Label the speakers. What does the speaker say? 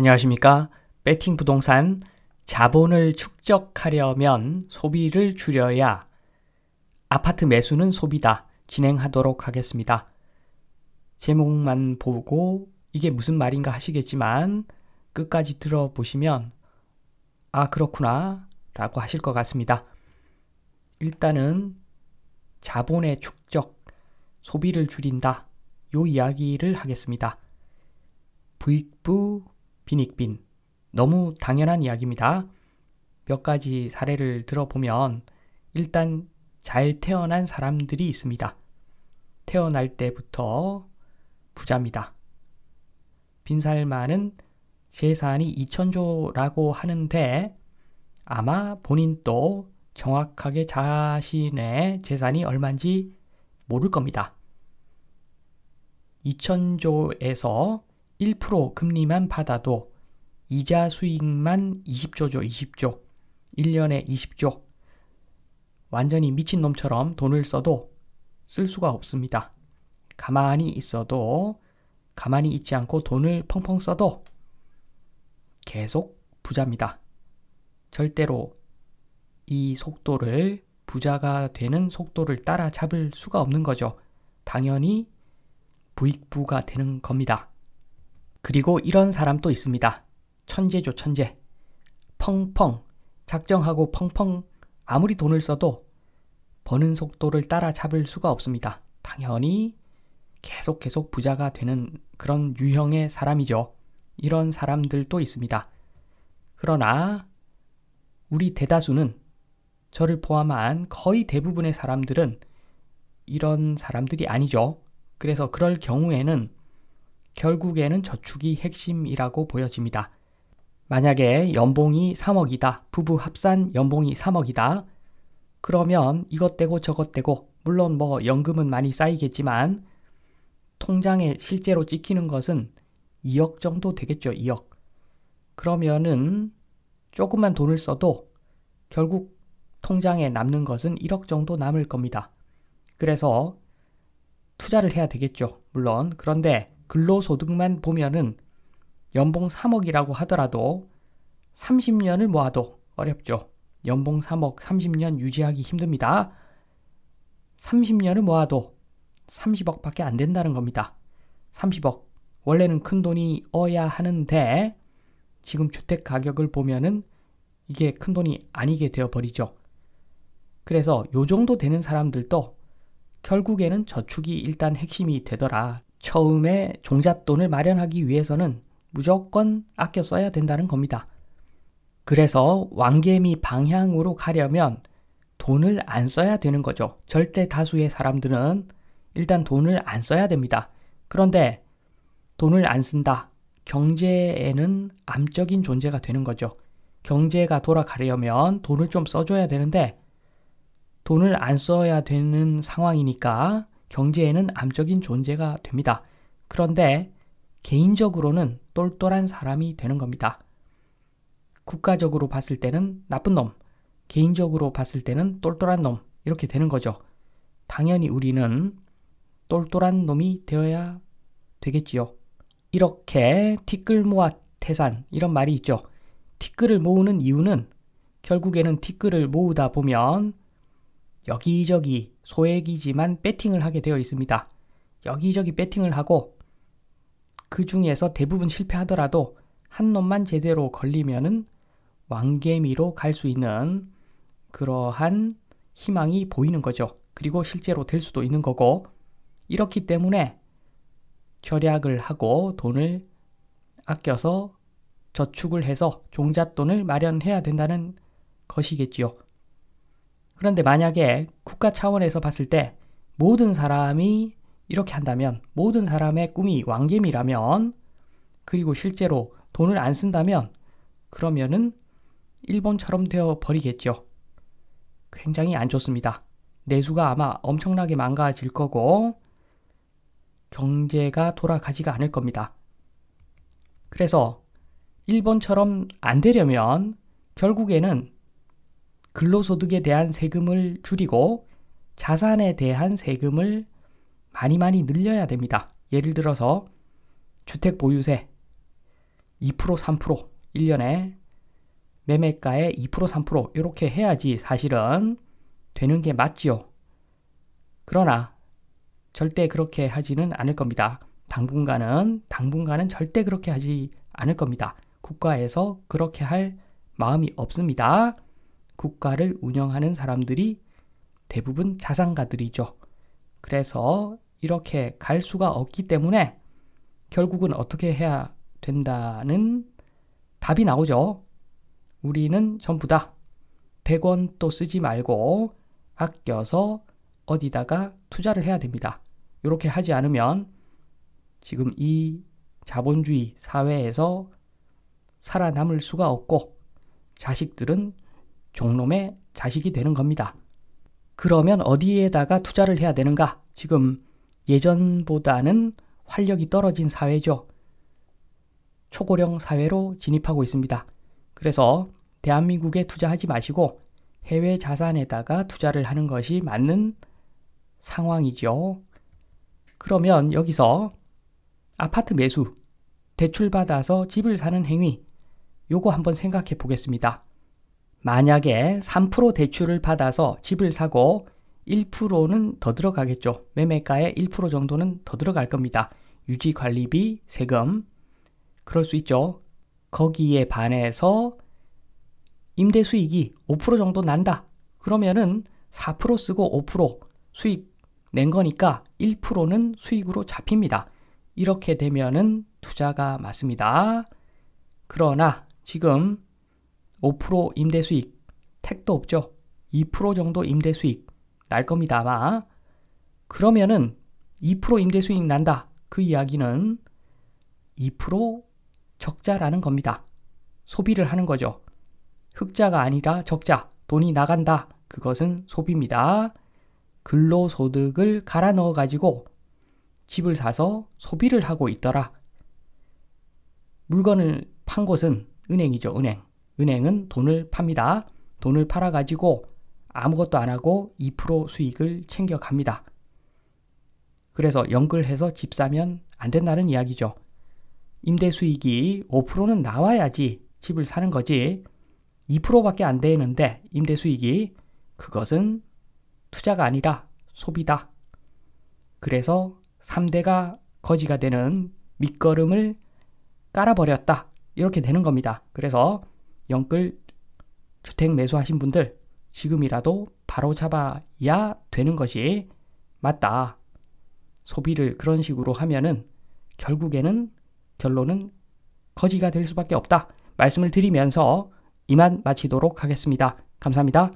Speaker 1: 안녕하십니까? 베팅 부동산 자본을 축적하려면 소비를 줄여야 아파트 매수는 소비다 진행하도록 하겠습니다. 제목만 보고 이게 무슨 말인가 하시겠지만 끝까지 들어보시면 아 그렇구나 라고 하실 것 같습니다. 일단은 자본의 축적, 소비를 줄인다 요 이야기를 하겠습니다. 부익부 빈익빈 너무 당연한 이야기입니다. 몇 가지 사례를 들어보면 일단 잘 태어난 사람들이 있습니다. 태어날 때부터 부자입니다. 빈살만은 재산이 2천조라고 하는데 아마 본인도 정확하게 자신의 재산이 얼마인지 모를 겁니다. 2천조에서 1% 금리만 받아도 이자 수익만 20조죠. 20조. 1년에 20조. 완전히 미친놈처럼 돈을 써도 쓸 수가 없습니다. 가만히 있어도 가만히 있지 않고 돈을 펑펑 써도 계속 부자입니다. 절대로 이 속도를 부자가 되는 속도를 따라잡을 수가 없는 거죠. 당연히 부익부가 되는 겁니다. 그리고 이런 사람도 있습니다. 천재죠, 천재. 펑펑 작정하고 펑펑 아무리 돈을 써도 버는 속도를 따라잡을 수가 없습니다. 당연히 계속 부자가 되는 그런 유형의 사람이죠. 이런 사람들도 있습니다. 그러나 우리 대다수는 저를 포함한 거의 대부분의 사람들은 이런 사람들이 아니죠. 그래서 그럴 경우에는 결국에는 저축이 핵심이라고 보여집니다. 만약에 연봉이 3억이다. 부부 합산 연봉이 3억이다. 그러면 이것 떼고 저것 떼고 물론 연금은 많이 쌓이겠지만 통장에 실제로 찍히는 것은 2억 정도 되겠죠. 2억. 그러면은 조금만 돈을 써도 결국 통장에 남는 것은 1억 정도 남을 겁니다. 그래서 투자를 해야 되겠죠. 물론 그런데 근로소득만 보면은 연봉 3억이라고 하더라도 30년을 모아도 어렵죠. 연봉 3억 30년 유지하기 힘듭니다. 30년을 모아도 30억밖에 안 된다는 겁니다. 30억. 원래는 큰 돈이어야 하는데 지금 주택 가격을 보면은 이게 큰 돈이 아니게 되어버리죠. 그래서 요 정도 되는 사람들도 결국에는 저축이 일단 핵심이 되더라. 처음에 종잣돈을 마련하기 위해서는 무조건 아껴 써야 된다는 겁니다. 그래서 왕개미 방향으로 가려면 돈을 안 써야 되는 거죠. 절대 다수의 사람들은 일단 돈을 안 써야 됩니다. 그런데 돈을 안 쓴다. 경제에는 암적인 존재가 되는 거죠. 경제가 돌아가려면 돈을 좀 써줘야 되는데 돈을 안 써야 되는 상황이니까 경제에는 암적인 존재가 됩니다. 그런데 개인적으로는 똘똘한 사람이 되는 겁니다. 국가적으로 봤을 때는 나쁜 놈, 개인적으로 봤을 때는 똘똘한 놈 이렇게 되는 거죠. 당연히 우리는 똘똘한 놈이 되어야 되겠지요. 이렇게 티끌 모아 태산 이런 말이 있죠. 티끌을 모으는 이유는 결국에는 티끌을 모으다 보면 여기저기 소액이지만 배팅을 하게 되어 있습니다. 여기저기 배팅을 하고 그 중에서 대부분 실패하더라도 한 놈만 제대로 걸리면은 왕개미로 갈 수 있는 그러한 희망이 보이는 거죠. 그리고 실제로 될 수도 있는 거고 이렇기 때문에 절약을 하고 돈을 아껴서 저축을 해서 종잣돈을 마련해야 된다는 것이겠지요. 그런데 만약에 국가 차원에서 봤을 때 모든 사람이 이렇게 한다면 모든 사람의 꿈이 왕개미라면 그리고 실제로 돈을 안 쓴다면 그러면은 일본처럼 되어 버리겠죠. 굉장히 안 좋습니다. 내수가 아마 엄청나게 망가질 거고 경제가 돌아가지가 않을 겁니다. 그래서 일본처럼 안 되려면 결국에는 근로소득에 대한 세금을 줄이고 자산에 대한 세금을 많이 늘려야 됩니다. 예를 들어서 주택 보유세 2%, 3%, 1년에 매매가의 2%, 3% 이렇게 해야지 사실은 되는 게 맞지요. 그러나 절대 그렇게 하지는 않을 겁니다. 당분간은 절대 그렇게 하지 않을 겁니다. 국가에서 그렇게 할 마음이 없습니다. 국가를 운영하는 사람들이 대부분 자산가들이죠. 그래서 이렇게 갈 수가 없기 때문에 결국은 어떻게 해야 된다는 답이 나오죠. 우리는 전부 다 100원도 쓰지 말고 아껴서 어디다가 투자를 해야 됩니다. 이렇게 하지 않으면 지금 이 자본주의 사회에서 살아남을 수가 없고 자식들은 종놈의 자식이 되는 겁니다. 그러면 어디에다가 투자를 해야 되는가? 지금 예전보다는 활력이 떨어진 사회죠. 초고령 사회로 진입하고 있습니다. 그래서 대한민국에 투자하지 마시고 해외 자산에다가 투자를 하는 것이 맞는 상황이죠. 그러면 여기서 아파트 매수, 대출받아서 집을 사는 행위, 요거 한번 생각해 보겠습니다. 만약에 3% 대출을 받아서 집을 사고 1%는 더 들어가겠죠. 매매가의 1% 정도는 더 들어갈 겁니다. 유지관리비, 세금, 그럴 수 있죠. 거기에 반해서 임대 수익이 5% 정도 난다. 그러면은 4% 쓰고 5% 수익 낸 거니까 1%는 수익으로 잡힙니다. 이렇게 되면은 투자가 맞습니다. 그러나 지금 5% 임대 수익 택도 없죠. 2% 정도 임대 수익 날 겁니다, 아마. 그러면은 2% 임대 수익 난다. 그 이야기는 2% 적자라는 겁니다. 소비를 하는 거죠. 흑자가 아니라 적자, 돈이 나간다. 그것은 소비입니다. 근로소득을 갈아 넣어가지고 집을 사서 소비를 하고 있더라. 물건을 판 곳은 은행이죠, 은행. 은행은 돈을 팝니다. 돈을 팔아가지고 아무것도 안 하고 2% 수익을 챙겨갑니다. 그래서 연끌해서 집 사면 안 된다는 이야기죠. 임대 수익이 5%는 나와야지 집을 사는 거지. 2%밖에 안 되는데 임대 수익이, 그것은 투자가 아니라 소비다. 그래서 3대가 거지가 되는 밑거름을 깔아버렸다. 이렇게 되는 겁니다. 그래서 연끌 주택 매수하신 분들 지금이라도 바로 잡아야 되는 것이 맞다. 소비를 그런 식으로 하면은 결론은 거지가 될 수밖에 없다. 말씀을 드리면서 이만 마치도록 하겠습니다. 감사합니다.